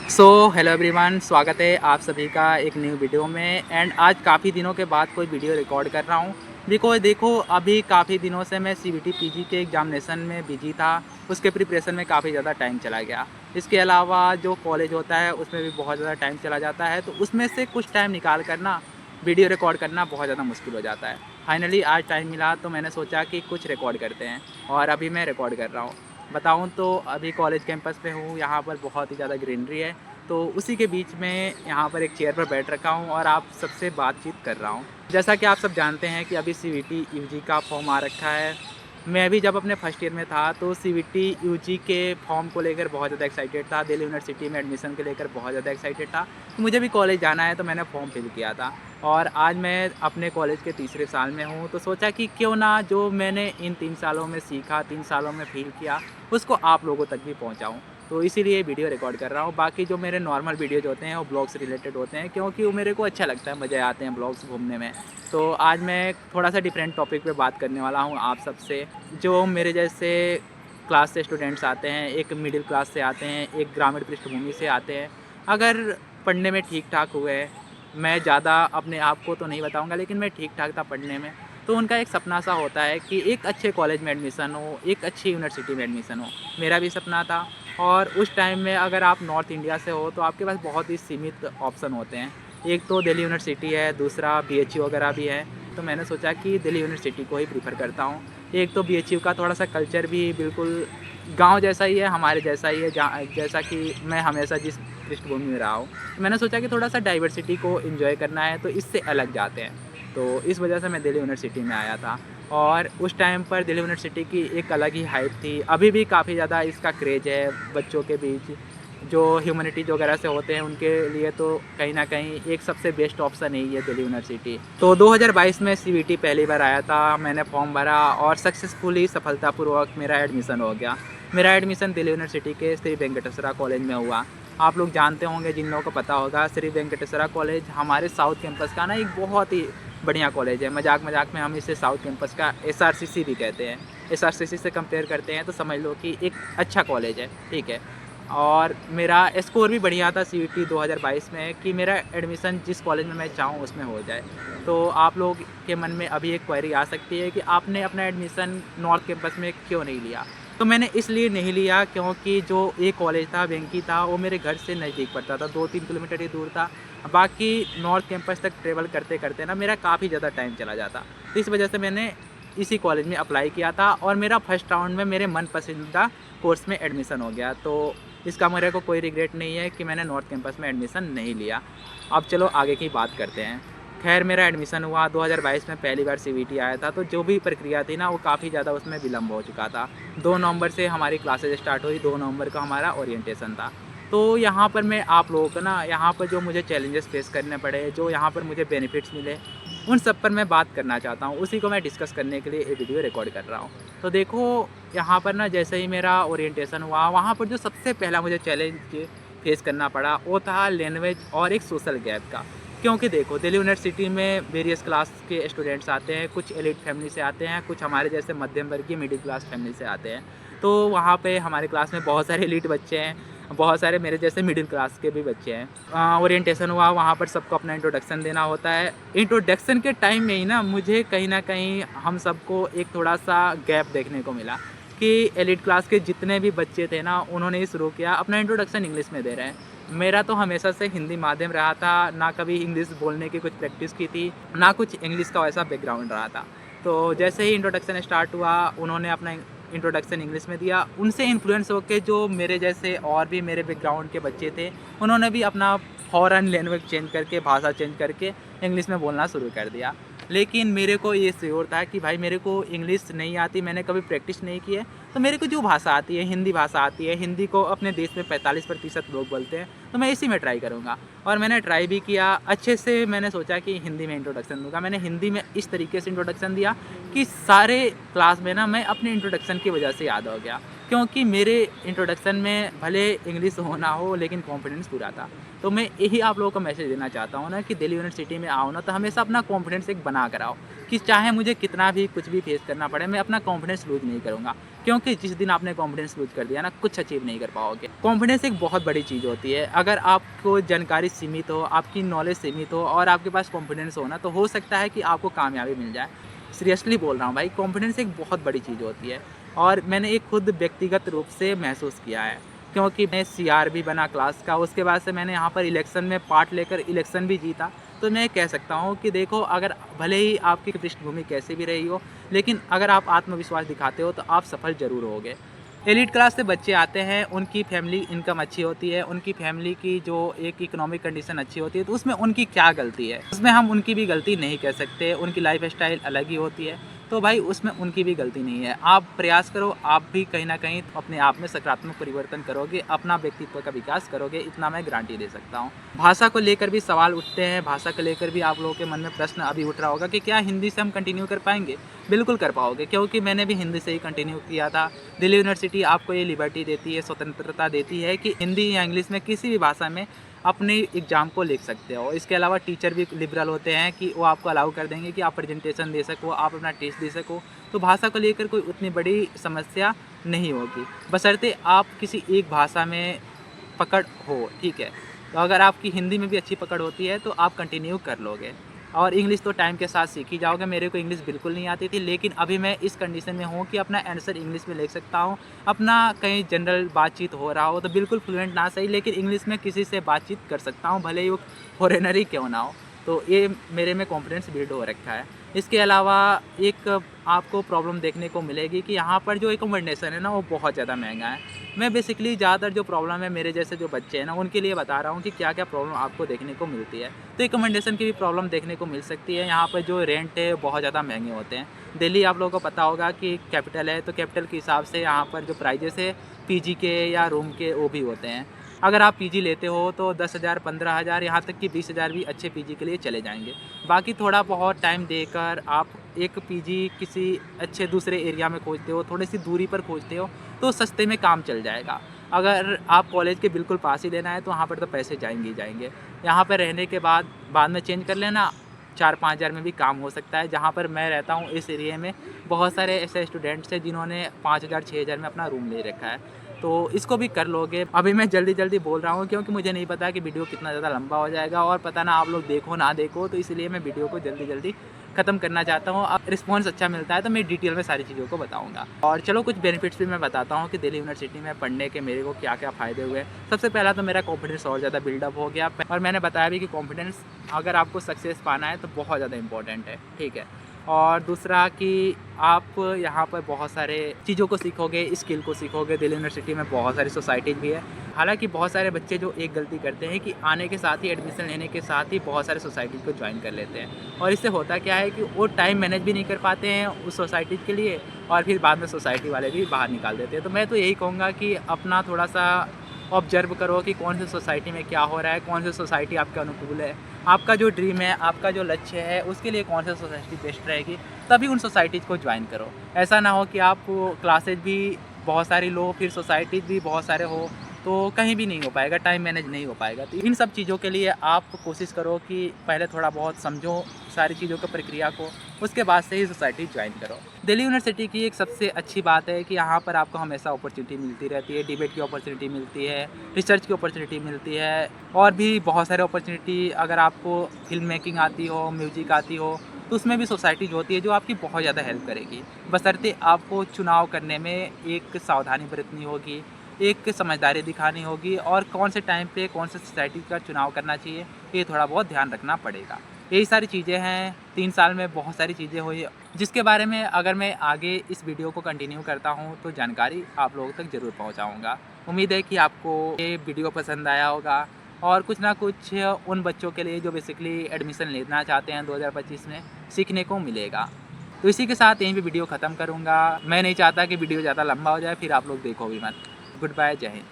Hello everyone, स्वागत है आप सभी का एक न्यू वीडियो में। एंड आज काफ़ी दिनों के बाद कोई वीडियो रिकॉर्ड कर रहा हूँ बिकॉज देखो अभी काफ़ी दिनों से मैं सीबीटी पीजी के एग्जामिनेशन में बिजी था। उसके प्रिपरेशन में काफ़ी ज़्यादा टाइम चला गया। इसके अलावा जो कॉलेज होता है उसमें भी बहुत ज़्यादा टाइम चला जाता है, तो उसमें से कुछ टाइम निकाल कर ना वीडियो रिकॉर्ड करना बहुत ज़्यादा मुश्किल हो जाता है। फाइनली आज टाइम मिला तो मैंने सोचा कि कुछ रिकॉर्ड करते हैं और अभी मैं रिकॉर्ड कर रहा हूँ। बताऊँ तो अभी कॉलेज कैंपस पे हूँ, यहाँ पर बहुत ही ज़्यादा ग्रीनरी है। तो उसी के बीच में यहाँ पर एक चेयर पर बैठ रखा हूँ और आप सबसे बातचीत कर रहा हूँ। जैसा कि आप सब जानते हैं कि अभी सीवीटी यूजी का फॉर्म आ रखा है। मैं भी जब अपने फर्स्ट ईयर में था तो सीवीटी यूजी के फॉर्म को लेकर बहुत ज़्यादा एक्साइटेड था। दिल्ली यूनिवर्सिटी में एडमिशन के लेकर बहुत ज़्यादा एक्साइटेड था। तो मुझे भी कॉलेज जाना है तो मैंने फॉर्म फिल किया था और आज मैं अपने कॉलेज के तीसरे साल में हूँ। तो सोचा कि क्यों ना जो मैंने इन 3 सालों में सीखा, 3 सालों में फील किया, उसको आप लोगों तक भी पहुँचाऊँ। तो इसीलिए वीडियो रिकॉर्ड कर रहा हूँ। बाकी जो मेरे नॉर्मल वीडियोज़ होते हैं वो ब्लॉग से रिलेटेड होते हैं, क्योंकि वो मेरे को अच्छा लगता है, मज़े आते हैं ब्लॉग्स घूमने में। तो आज मैं थोड़ा सा डिफरेंट टॉपिक पे बात करने वाला हूँ आप सबसे। जो मेरे जैसे क्लास से स्टूडेंट्स आते हैं, एक मिडिल क्लास से आते हैं, एक ग्रामीण पृष्ठभूमि से आते हैं, अगर पढ़ने में ठीक ठाक हुए, मैं ज़्यादा अपने आप को तो नहीं बताऊँगा लेकिन मैं ठीक ठाक था पढ़ने में, तो उनका एक सपना सा होता है कि एक अच्छे कॉलेज में एडमिशन हो, एक अच्छी यूनिवर्सिटी में एडमिशन हो। मेरा भी सपना था। और उस टाइम में अगर आप नॉर्थ इंडिया से हो तो आपके पास बहुत ही सीमित ऑप्शन होते हैं। एक तो दिल्ली यूनिवर्सिटी है, दूसरा बीएचयू वगैरह भी है। तो मैंने सोचा कि दिल्ली यूनिवर्सिटी को ही प्रीफर करता हूँ। एक तो बीएचयू का थोड़ा सा कल्चर भी बिल्कुल गांव जैसा ही है, हमारे जैसा ही है, जैसा कि मैं हमेशा जिस पृष्ठभूमि में रहा हूँ। तो मैंने सोचा कि थोड़ा सा डाइवर्सिटी को एंजॉय करना है तो इससे अलग जाते हैं। तो इस वजह से मैं दिल्ली यूनिवर्सिटी में आया था। और उस टाइम पर दिल्ली यूनिवर्सिटी की एक अलग ही हाइप थी। अभी भी काफ़ी ज़्यादा इसका क्रेज़ है बच्चों के बीच। जो ह्यूमैनिटीज़ वगैरह से होते हैं उनके लिए तो कहीं न कहीं एक सबसे बेस्ट ऑप्शन यही है दिल्ली यूनिवर्सिटी। तो 2022 में सीवीटी पहली बार आया था, मैंने फॉर्म भरा और सक्सेसफुली सफलतापूर्वक मेरा एडमिशन हो गया। मेरा एडमिशन दिल्ली यूनिवर्सिटी के श्री वेंकटेश्वरा कॉलेज में हुआ। आप लोग जानते होंगे, जिन लोगों को पता होगा, श्री वेंकटेश्वरा कॉलेज हमारे साउथ कैंपस का ना एक बहुत ही बढ़िया कॉलेज है। मजाक में हम इसे साउथ कैंपस का एसआरसीसी भी कहते हैं। एसआरसीसी से कंपेयर करते हैं तो समझ लो कि एक अच्छा कॉलेज है, ठीक है। और मेरा स्कोर भी बढ़िया था सीईटी 2022 में कि मेरा एडमिशन जिस कॉलेज में मैं चाहूँ उसमें हो जाए। तो आप लोग के मन में अभी एक क्वेरी आ सकती है कि आपने अपना एडमिशन नॉर्थ कैंपस में क्यों नहीं लिया। तो मैंने इसलिए नहीं लिया क्योंकि जो एक कॉलेज था, वेंकी था, वो मेरे घर से नज़दीक पड़ता था, 2-3 किलोमीटर ही दूर था। बाकी नॉर्थ कैंपस तक ट्रेवल करते करते ना मेरा काफ़ी ज़्यादा टाइम चला जाता। तो इस वजह से मैंने इसी कॉलेज में अप्लाई किया था और मेरा फर्स्ट राउंड में मेरे मन पसंदीदा कोर्स में एडमिशन हो गया। तो इसका मेरे को कोई रिग्रेट नहीं है कि मैंने नॉर्थ कैंपस में एडमिशन नहीं लिया। अब चलो आगे की बात करते हैं। खैर, मेरा एडमिशन हुआ 2022 में, पहली बार सीवीटी आया था, तो जो भी प्रक्रिया थी ना वो काफ़ी ज़्यादा उसमें विलम्ब हो चुका था। 2 नवंबर से हमारी क्लासेज स्टार्ट हुई, 2 नवंबर का हमारा ओरिएंटेशन था। तो यहाँ पर मैं आप लोगों को ना, यहाँ पर जो मुझे चैलेंजेस फेस करने पड़े, जो यहाँ पर मुझे बेनिफिट्स मिले, उन सब पर मैं बात करना चाहता हूँ। उसी को मैं डिस्कस करने के लिए ये वीडियो रिकॉर्ड कर रहा हूँ। तो देखो, यहाँ पर ना जैसे ही मेरा ओरिएंटेशन हुआ, वहाँ पर जो सबसे पहला मुझे चैलेंज फेस करना पड़ा वो था लैंग्वेज और एक सोशल गैप का। क्योंकि देखो, दिल्ली यूनिवर्सिटी में वेरियस क्लास के स्टूडेंट्स आते हैं, कुछ एलिट फैमिली से आते हैं, कुछ हमारे जैसे मध्यम वर्गीय मिडिल क्लास फैमिली से आते हैं। तो वहाँ पे हमारे क्लास में बहुत सारे एलिट बच्चे हैं, बहुत सारे मेरे जैसे मिडिल क्लास के भी बच्चे हैं। ओरिएंटेशन हुआ, वहाँ पर सबको अपना इंट्रोडक्शन देना होता है। इंट्रोडक्शन के टाइम में ही ना मुझे कहीं न कहीं हम सबको एक थोड़ा-सा गैप देखने को मिला कि एलिट क्लास के जितने भी बच्चे थे ना, उन्होंने ही शुरू किया अपना इंट्रोडक्शन इंग्लिश में दे रहे हैं। मेरा तो हमेशा से हिंदी माध्यम रहा था, ना कभी इंग्लिश बोलने की कुछ प्रैक्टिस की थी, ना कुछ इंग्लिश का वैसा बैकग्राउंड रहा था। तो जैसे ही इंट्रोडक्शन स्टार्ट हुआ, उन्होंने अपना इंट्रोडक्शन इंग्लिश में दिया। उनसे इन्फ्लुएंस होके जो मेरे जैसे और भी मेरे बैकग्राउंड के बच्चे थे, उन्होंने भी अपना फ़ौरन लैंग्वेज चेंज करके, भाषा चेंज करके इंग्लिश में बोलना शुरू कर दिया। लेकिन मेरे को ये श्योर था कि भाई मेरे को इंग्लिश नहीं आती, मैंने कभी प्रैक्टिस नहीं की है, तो मेरे को जो भाषा आती है, हिंदी भाषा आती है, हिंदी को अपने देश में 45% लोग बोलते हैं, तो मैं इसी में ट्राई करूँगा। और मैंने ट्राई भी किया अच्छे से। मैंने सोचा कि हिंदी में इंट्रोडक्शन दूँगा। मैंने हिंदी में इस तरीके से इंट्रोडक्शन दिया कि सारे क्लास में ना मैं अपने इंट्रोडक्शन की वजह से याद हो गया। क्योंकि मेरे इंट्रोडक्शन में भले इंग्लिश हो ना हो लेकिन कॉन्फिडेंस पूरा था। तो मैं यही आप लोगों को मैसेज देना चाहता हूँ ना कि दिल्ली यूनिवर्सिटी में आओ ना तो हमेशा अपना कॉन्फिडेंस एक बना कर आओ कि चाहे मुझे कितना भी कुछ भी फेस करना पड़े, मैं अपना कॉन्फिडेंस लूज़ नहीं करूँगा। क्योंकि जिस दिन आपने कॉन्फिडेंस लूज़ कर दिया ना, कुछ अचीव नहीं कर पाओगे। कॉन्फिडेंस एक बहुत बड़ी चीज़ होती है। अगर आपको जानकारी सीमित हो, आपकी नॉलेज सीमित हो और आपके पास कॉन्फिडेंस हो ना, तो हो सकता है कि आपको कामयाबी मिल जाए। सीरियसली बोल रहा हूँ भाई, कॉन्फिडेंस एक बहुत बड़ी चीज़ होती है और मैंने एक खुद व्यक्तिगत रूप से महसूस किया है। क्योंकि मैं सीआर भी बना क्लास का, उसके बाद से मैंने यहाँ पर इलेक्शन में पार्ट लेकर इलेक्शन भी जीता। तो मैं कह सकता हूँ कि देखो, अगर भले ही आपकी पृष्ठभूमि कैसी भी रही हो, लेकिन अगर आप आत्मविश्वास दिखाते हो तो आप सफल ज़रूर होगे। एलीट क्लास से बच्चे आते हैं, उनकी फैमिली इनकम अच्छी होती है, उनकी फैमिली की जो एक इकोनॉमिक कंडीशन अच्छी होती है, तो उसमें उनकी क्या गलती है? उसमें हम उनकी भी गलती नहीं कह सकते, उनकी लाइफ स्टाइल अलग ही होती है। तो भाई उसमें उनकी भी गलती नहीं है। आप प्रयास करो, आप भी कहीं न कहीं अपने आप में सकारात्मक परिवर्तन करोगे, अपना व्यक्तित्व का विकास करोगे, इतना मैं गारंटी दे सकता हूँ। भाषा को लेकर भी सवाल उठते हैं, भाषा को लेकर भी आप लोगों के मन में प्रश्न अभी उठ रहा होगा कि क्या हिंदी से हम कंटिन्यू कर पाएँगे? बिल्कुल कर पाओगे, क्योंकि मैंने भी हिंदी से ही कंटिन्यू किया था। दिल्ली यूनिवर्सिटी आपको ये लिबर्टी देती है, स्वतंत्रता देती है कि हिंदी या इंग्लिश में किसी भी भाषा में अपने एग्ज़ाम को लिख सकते हो। इसके अलावा टीचर भी लिबरल होते हैं कि वो आपको अलाउ कर देंगे कि आप प्रेजेंटेशन दे सको, आप अपना टेस्ट दे सको। तो भाषा को लेकर कोई उतनी बड़ी समस्या नहीं होगी, बशर्ते आप किसी एक भाषा में पकड़ हो, ठीक है। तो अगर आपकी हिंदी में भी अच्छी पकड़ होती है तो आप कंटिन्यू कर लोगे और इंग्लिश तो टाइम के साथ सीख ही जाओगे। मेरे को इंग्लिश बिल्कुल नहीं आती थी, लेकिन अभी मैं इस कंडीशन में हूँ कि अपना आंसर इंग्लिश में लिख सकता हूँ। अपना कहीं जनरल बातचीत हो रहा हो तो बिल्कुल फ्लुएंट ना सही, लेकिन इंग्लिश में किसी से बातचीत कर सकता हूँ, भले ही वो फॉरेनर ही क्यों ना हो। तो ये मेरे में कॉन्फिडेंस बिल्ड हो रखा है। इसके अलावा एक आपको प्रॉब्लम देखने को मिलेगी कि यहाँ पर जो एकोमोडेशन है ना, वो बहुत ज़्यादा महंगा है। मैं बेसिकली ज़्यादातर जो प्रॉब्लम है मेरे जैसे जो बच्चे हैं ना, उनके लिए बता रहा हूँ कि क्या-क्या प्रॉब्लम आपको देखने को मिलती है। तो एकोमोडेशन की भी प्रॉब्लम देखने को मिल सकती है। यहाँ पर जो रेंट है बहुत ज़्यादा महंगे होते हैं। दिल्ली आप लोगों को पता होगा कि कैपिटल है, तो कैपिटल के हिसाब से यहाँ पर जो प्राइजेस है पीजी के या रूम के, वो भी होते हैं। अगर आप पीजी लेते हो तो 10,000, 15,000, यहाँ तक कि 20,000 भी अच्छे पीजी के लिए चले जाएँगे। बाकी थोड़ा बहुत टाइम देकर आप एक पीजी किसी अच्छे दूसरे एरिया में खोजते हो, थोड़ी-सी दूरी पर खोजते हो, तो सस्ते में काम चल जाएगा। अगर आप कॉलेज के बिल्कुल पास ही लेना है तो वहाँ पर तो पैसे जाएँगे ही जाएँगे। यहाँ पे रहने के बाद में चेंज कर लेना, 4-5 हज़ार में भी काम हो सकता है। जहाँ पर मैं रहता हूँ इस एरिया में बहुत सारे ऐसे स्टूडेंट्स हैं जिन्होंने 5,000, 6,000 में अपना रूम ले रखा है। तो इसको भी कर लोगे। अभी मैं जल्दी-जल्दी बोल रहा हूँ क्योंकि मुझे नहीं पता कि वीडियो कितना ज़्यादा लंबा हो जाएगा और पता ना आप लोग देखो ना देखो, तो इसलिए मैं वीडियो को जल्दी-जल्दी ख़त्म करना चाहता हूँ। अब रिस्पॉन्स अच्छा मिलता है तो मैं डिटेल में सारी चीज़ों को बताऊँगा। और चलो कुछ बेनिफिट्स भी मैं बताता हूँ कि दिल्ली यूनिवर्सिटी में पढ़ने के मेरे को क्या-क्या फ़ायदे हुए। सबसे पहला तो मेरा कॉन्फिडेंस और ज़्यादा बिल्डअप हो गया और मैंने बताया भी कि कॉन्फिडेंस अगर आपको सक्सेस पाना है तो बहुत ज़्यादा इंपॉर्टेंट है, ठीक है। और दूसरा कि आप यहाँ पर बहुत सारे चीज़ों को सीखोगे, स्किल को सीखोगे। दिल्ली यूनिवर्सिटी में बहुत सारी सोसाइटीज़ भी है। हालाँकि बहुत सारे बच्चे जो एक गलती करते हैं कि आने के साथ ही, एडमिशन लेने के साथ ही बहुत सारे सोसाइटीज़ को ज्वाइन कर लेते हैं और इससे होता क्या है कि वो टाइम मैनेज भी नहीं कर पाते हैं उस सोसाइटीज़ के लिए और फिर बाद में सोसाइटी वाले भी बाहर निकाल देते हैं। तो मैं तो यही कहूँगा कि अपना थोड़ा-सा ऑब्जर्व करो कि कौन सी सोसाइटी में क्या हो रहा है, कौन सी सोसाइटी आपके अनुकूल है। आपका जो ड्रीम है, आपका जो लक्ष्य है, उसके लिए कौन सी सोसाइटी बेस्ट रहेगी, तभी उन सोसाइटीज़ को ज्वाइन करो। ऐसा ना हो कि आप क्लासेज भी बहुत सारी लो, फिर सोसाइटीज़ भी बहुत सारे हो, तो कहीं भी नहीं हो पाएगा, टाइम मैनेज नहीं हो पाएगा। तो इन सब चीज़ों के लिए आप कोशिश करो कि पहले थोड़ा बहुत समझो सारी चीज़ों की प्रक्रिया को, उसके बाद से ही सोसाइटी ज्वाइन करो। दिल्ली यूनिवर्सिटी की एक सबसे अच्छी बात है कि यहाँ पर आपको हमेशा अपॉर्चुनिटी मिलती रहती है, डिबेट की अपॉर्चुनिटी मिलती है, रिसर्च की अपॉर्चुनिटी मिलती है और भी बहुत सारे अपॉर्चुनिटी। अगर आपको फ़िल्म मेकिंग आती हो, म्यूज़िक आती हो, तो उसमें भी सोसाइटीज़ होती है जो आपकी बहुत ज़्यादा हेल्प करेगी। बशर्ते आपको चुनाव करने में एक सावधानी बरतनी होगी, एक समझदारी दिखानी होगी और कौन से टाइम पे कौन से सोसाइटी का चुनाव करना चाहिए, ये थोड़ा बहुत ध्यान रखना पड़ेगा। यही सारी चीज़ें हैं। 3 साल में बहुत सारी चीज़ें हुई जिसके बारे में अगर मैं आगे इस वीडियो को कंटिन्यू करता हूँ तो जानकारी आप लोगों तक ज़रूर पहुँचाऊँगा। उम्मीद है कि आपको ये वीडियो पसंद आया होगा और कुछ ना कुछ उन बच्चों के लिए जो बेसिकली एडमिशन लेना चाहते हैं 2025 में सीखने को मिलेगा। तो इसी के साथ यहीं पे वीडियो ख़त्म करूँगा। मैं नहीं चाहता कि वीडियो ज़्यादा लंबा हो जाए, फिर आप लोग देखो भी मत। गुड बाय, जय हिंद।